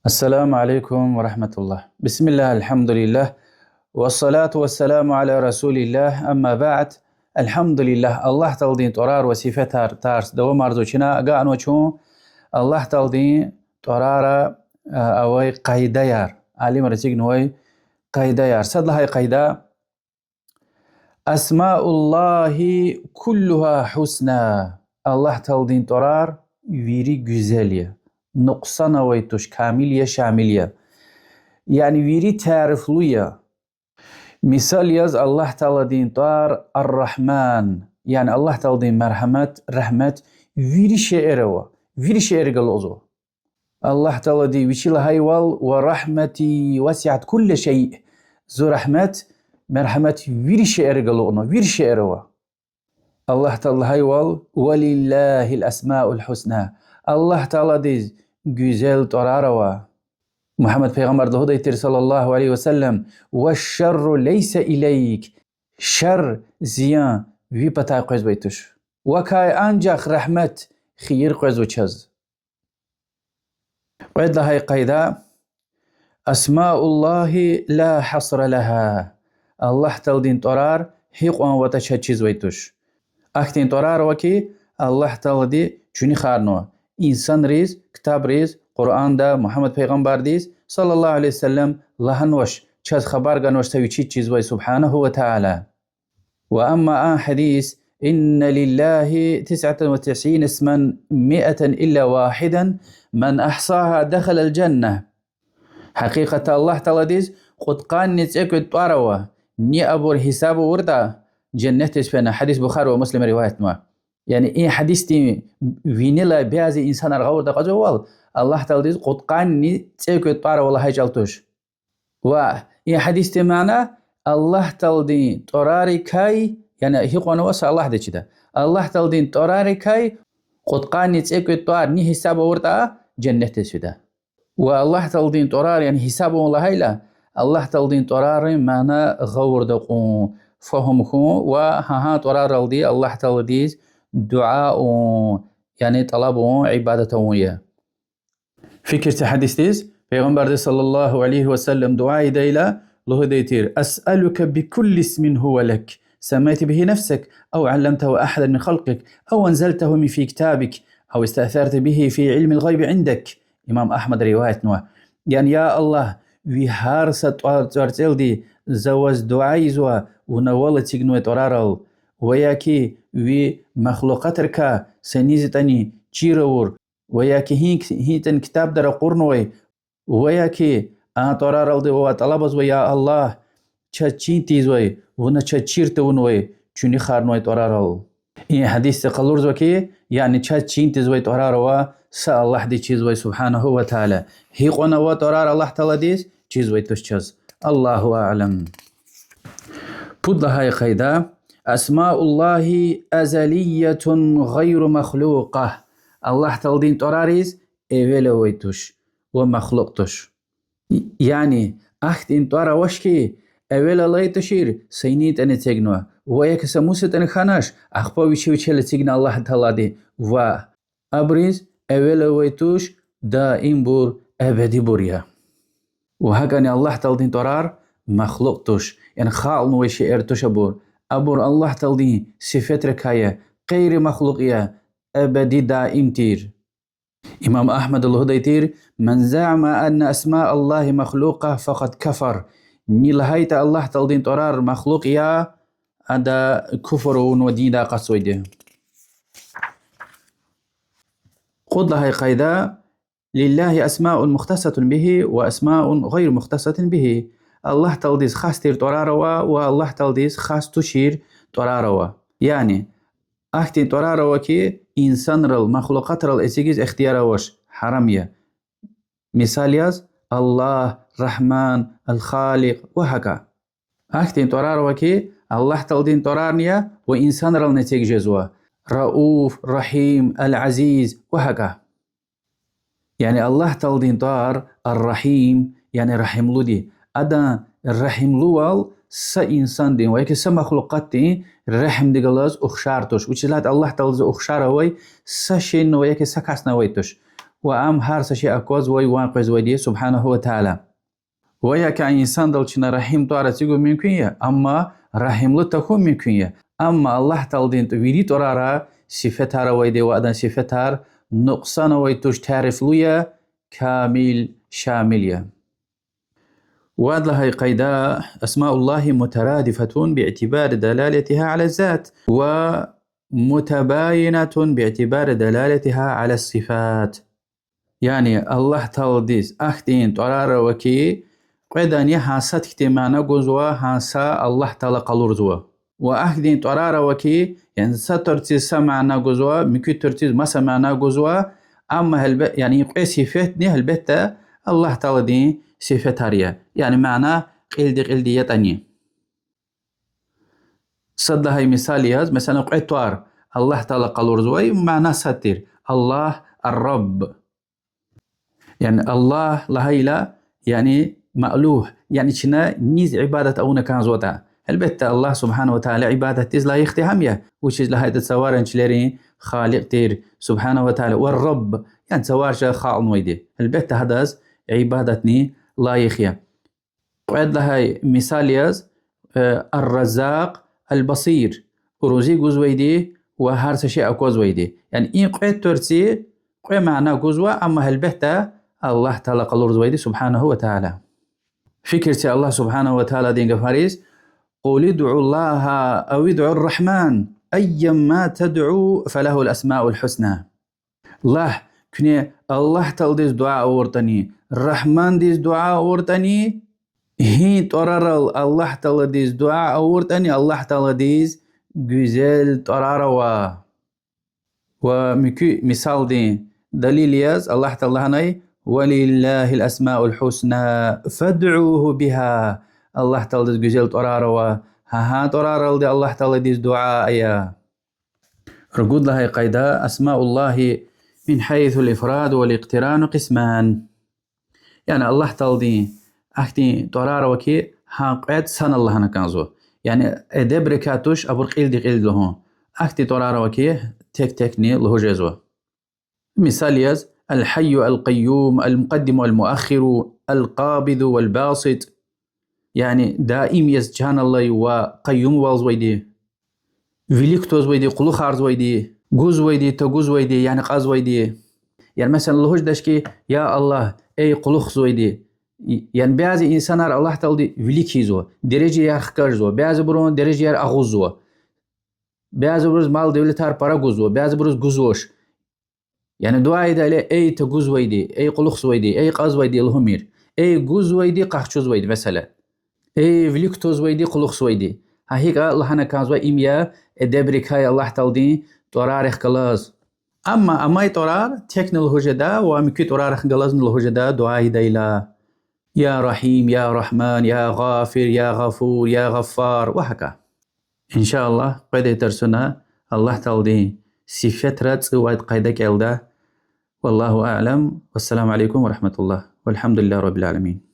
السلام عليكم ورحمة الله. بسم الله الحمد لله والصلاة والسلام على رسول الله. أما بعد، الحمد لله الله تلدين طرار وصفتار تارس دو مارزوشنا قان وشون الله تلدين طرارة أوي قايدة يار علي مرسيق نوي قايدة يار صد هاي قايدة أسماء الله كلها حسنى. الله تلدين طرار ويري güzelية نقصنا ويتوش كاملية شاملية يعني ويري تعرفلوية. مثال يز الله تعالى دين طار الرحمن يعني الله تعالى دين مرحمة رحمة ويري شعروا ويري شعر قلوزو. الله تعالى دي وشيل هايوال ورحمتي وسعت كل شيء ذو رحمة مرحمة ويري شعر قلونا ويري شعروا. الله تعالى هايوال ولله الأسماء الحسنى. الله تعالى دي güzel طراروا. محمد پیغمبر ده ديتر صلى الله عليه وسلم والشر ليس إليك شر زيان وي پتا قوز بيتوش وكاي أنجخ رحمت خير قوز وچز. قيد لهاي قيدة أسماء الله لا حصر لها. الله تلدين طرار حيقوان وتشهد چيز بيتوش اختين طرار وكي الله تلدي چوني خارنوا إنسان ريز كتاب ريز قرآن دا محمد پیغمبر ديز صلى الله عليه وسلم لهنوش چز خبر گنوش تاوي چيز وي سبحانه وتعالى. وأما حديث إن لله 99 اسما 100 إلا واحدا من أحصاها دخل الجنة. حقيقة الله تعالى ديز قد قان نتأكد طاروا ني أبور حساب وردا جنة تسفنا. حديث بخاري ومسلم رواية ما يعني إيه حديث تي وينلا بيازي إنسان الغور دا قجوال الله تعالى ديز قد قان نتأكد طاروا والله هاجالتوش. وإيه حديث تي معنا الله تعالى دين طراري كاي يعني هي قوانا واسا الله دي چدا الله تعالى دين طراري كاي قد قان نتأكد طار ني حساب وردا جنة تسفدا. والله تعالى دين طرار يعني حساب والله هايلا الله تعالى دين طراري معنا غور دقون فهمكم وها طرار الدي الله تعالى ديز دعاء يعني طلب عبادة ويا. فكرة حديث ديز پیغمبر صلى الله عليه وسلم دعاء ديلا له ديتير أسألك بكل اسم هو لك سميت به نفسك أو علمته أحدا من خلقك أو أنزلته في كتابك أو استأثرت به في علم الغيب عندك. إمام أحمد رواية نوع يعني يا الله ويهار ستوارتل دي زوز دعاء زوا ونوال تيغنوه ترارل وياكي وي مخلوقاتركا سنيزتني چيرور وياكي هيتن كتاب در قرنوه وياكي ترارل دي وطلبز ويا الله چين تيزوه ونا چيرت ونوه چوني خارنوه ترارل. این حدیث قلور زوكي يعني چين تيزوه تراروا سا الله دي چيزوه سبحانه وتعالى هي قونا وترار الله تعالى ديز چيزوه تشچز. الله أعلم. بود هاي قيدة أسماء الله أزلية غير مخلوقة. الله تعالى دين تراريز إيوه ويتوش ومخلوقتوش يعني أخت إن ترى وشكي أولا لا يتشير سينيت أن تجنوا وياك سموسة أن خاناش أخبا ويشي لتجنا الله تعالى دي و أبرز أولا ويتوش دائم بور أبدي بوريا. وهكذا الله تعالى دين ترار مخلوقتوش يعني خال نوشي ارتوش أبور الله تعالى دين صفات ركاية غير مخلوقية أبدي دائم تير. إمام أحمد الله ديتير من زعم أن أسماء الله مخلوقة فقد كفر. نلهايت الله تعالى دين ترار مخلوقية هذا كفر وديدا قصويده. خذ لهاي قيدة لله أسماء مختصة به وأسماء غير مختصة به. الله تعالى ديز خاص تير تراروا والله تعالى ديز خاص تشير تراروا يعني أختين تراروا كي إنسان رل مخلوقات رل إسيجيز اختياروش حرامية. مثال يز الله رحمن الخالق وهكا. أختين تراروا كي الله تعالى دين ترارنيا وإنسان رل نتيج جزوا رؤوف رحيم العزيز وهكا. يعني الله تعالى دين طار الرحيم يعني رحم لودي أدا الرحم لوال سا إنسان دين ويكي سا مخلوقات دين رحم ديگلاز أخشارتوش وچلات الله تعالى أخشار هوي سا شين ويكي سا كاس نويتوش وأم هارس شيء أكوز ويوانقز ودي سبحانه وتعالى ويا كإنسان دلشنا رحيم طارة تيجو ممكنية أما رحيم لتكون ممكنية أما الله تلدين تبيدي ترارا صفتها ويدي وأدن صفتها نقصان ويتوش تعرف ليا كامل شاملية وهذه قيدا أسماء الله مترادفة باعتبار دلالتها على الذات ومتباينة باعتبار دلالتها على الصفات يعني الله تلديس أختين ترارا وكي قيداني هاسات كتمانا قزوا هاسا الله تلقى لرزوا وأخدين ترارا وكي يعني سترتيز سمعنا قزوا مكي ترتيز ما سمعنا قزوا أما يعني يقوي صفتني هالبتة الله تلدين صفت هاريا يعني معناه قلدي يتاني صد هاي مثالياز مثلا قوي توار الله تلقى لرزوا معناه ستر الله الرب يعني الله لهيلا يعني مألوه يعني شنا نيز عبادة أونا كان زوتا البتة الله سبحانه وتعالى عبادة تيز لا يختي همية وش لهاي تتصور انشلرين خالق تير سبحانه وتعالى والرب يعني تصور خالق ويدي البتة هداز عبادتني لا يخيا وعد لهاي مثالياز الرزاق البصير روزي جوزويدي وهارس شيء أكوزويدي يعني إن قيد ترسي قوي معنا جوزوا أما هالبتة الله تعالى قال رزويدي سبحانه وتعالى فكرة الله سبحانه وتعالى دين فاريس قل ادعوا الله أو ادعوا الرحمن أيما تدعو فله الأسماء الحسنى الله كني الله تلديز دعاء ورتني الرحمن ديز دعاء ورتني هي ترار الله تلديز دعاء ورتني الله تلديز güzel تراروا ومكي مثال دين دليل ياز الله تعالى ولله الأسماء الحسنى فادعوه بها الله تعالى جزيل تراروا ها ترارل دي الله تعالى ديز دعاء يا رقود لها قيدا أسماء الله من حيث الإفراد والاقتران قسمان يعني الله تعالى أختي تراروا كي ها قيد سن الله نكازو يعني دبركاتوش أبر قيل لهون أختي تراروا كي تكني له جزو مثال ياز الحي القيوم المقدم والمؤخر القابض والباسط يعني دائم يسجان الله وقيوم والزويدي فيليكتوز ويدي قلوخارز ويدي جوز ويدي تجوز ويدي يعني قاز ويدي يعني مثلا الله دشكي يا الله أي قلوخ زويدي يعني بعض إنسان الله تعالى فيليكيزو درجة يخكرزو بعض برون درجة أغوزو بعض بروز مال دولتار باراغوزو بعض بروز جوزوش يعني دعاء إذا أي تجوز ويدي أي قلوخ ويدي أي قاز ويدي الهمير أي جوز ويدي قحشوز ويدي مثلا أي فيليكتوز ويدي قلوخ ويدي هيك الله أنا كان زوا إميا دبرك هاي الله تعالى ترارخ كلاز أما ترار تكنل هجدا ومكي ترارخ كلاز الهجدا دعاء إذا يا رحيم يا رحمن يا غافر يا غفور يا غفار وهكذا إن شاء الله قد ترسنا الله تعالى صفات رات وعد قيدك والله أعلم والسلام عليكم ورحمة الله والحمد لله رب العالمين